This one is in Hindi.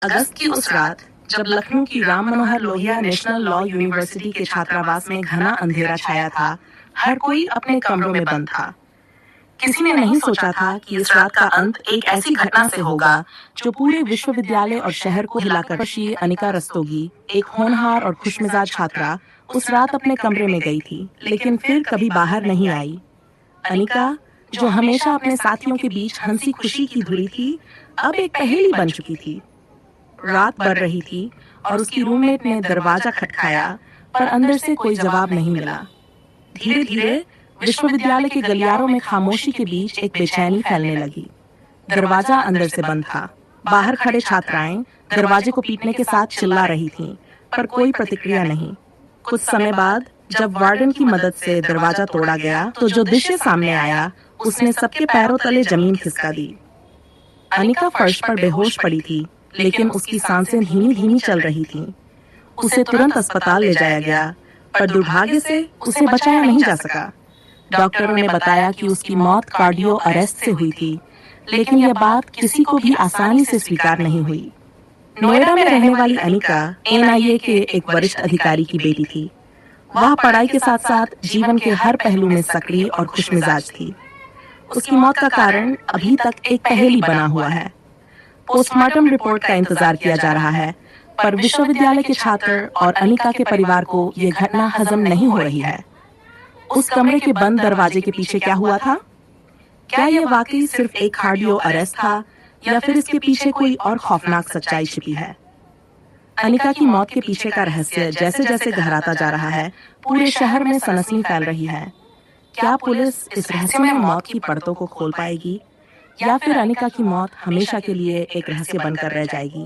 अगस्त की उस रात जब लखनऊ की Ram Manohar Lohia national law university के छात्रावास में घना अंधेरा छाया था, हर कोई अपने कमरों में बंद था। किसी ने नहीं सोचा था कि इस रात का अंत एक ऐसी घटना से होगा जो पूरे विश्वविद्यालय और शहर को हिलाकर। अनिका रस्तोगी, एक होनहार और खुशमिजाज छात्रा, उस रात अपने कमरे में गई थी, लेकिन फिर कभी बाहर नहीं आई। अनिका, जो हमेशा अपने साथियों के बीच हंसी खुशी की धुरी थी, अब एक पहेली बन चुकी थी। रात बढ़ रही थी और उसकी रूममेट ने दरवाजा खटखाया, पर अंदर से कोई जवाब नहीं मिला। धीरे धीरे विश्वविद्यालय के गलियारों में खामोशी के बीच एक बेचैनी फैलने लगी। दरवाजा अंदर से बंद था। बाहर खड़े छात्राएं दरवाजे को पीटने के साथ चिल्ला रही थीं, पर कोई प्रतिक्रिया नहीं। कुछ समय बाद जब वार्डन की मदद से दरवाजा तोड़ा गया, तो जो दृश्य सामने आया उसने सबके पैरों तले जमीन खिसका दी। अनिका फर्श पर बेहोश पड़ी थी, लेकिन उसकी सांसें धीमी धीमी चल रही थीं। उसे तुरंत अस्पताल ले जाया गया, पर दुर्भाग्य से उसे बचाया नहीं जा सका। डॉक्टरों ने बताया कि उसकी मौत कार्डियो अरेस्ट से हुई थी, लेकिन यह बात किसी को भी आसानी से स्वीकार नहीं हुई। नोएडा में रहने वाली अनिका एनआईए के एक वरिष्ठ अधिकारी की बेटी थी। वह पढ़ाई के साथ साथ जीवन के हर पहलू में सक्रिय और खुशमिजाज थी। उसकी मौत का कारण अभी तक एक पहेली बना हुआ है। पोस्टमार्टम रिपोर्ट का इंतजार किया जा रहा है, पर विश्वविद्यालय के छात्र और अनिका के परिवार को यह घटना हजम नहीं हो रही है। उस कमरे के बंद दरवाजे के पीछे क्या हुआ था? क्या यह वाकई सिर्फ एक कार्डियो अरेस्ट था, या फिर इसके पीछे कोई और खौफनाक सच्चाई छिपी है? अनिका की मौत के पीछे का रहस्य जैसे जैसे गहराता जा रहा है, पूरे शहर में सनसनी फैल रही है। क्या पुलिस इस रहस्यमय मौत की परतों को खोल पाएगी, या फिर अनिका की मौत हमेशा के लिए एक रहस्य बनकर रह जाएगी?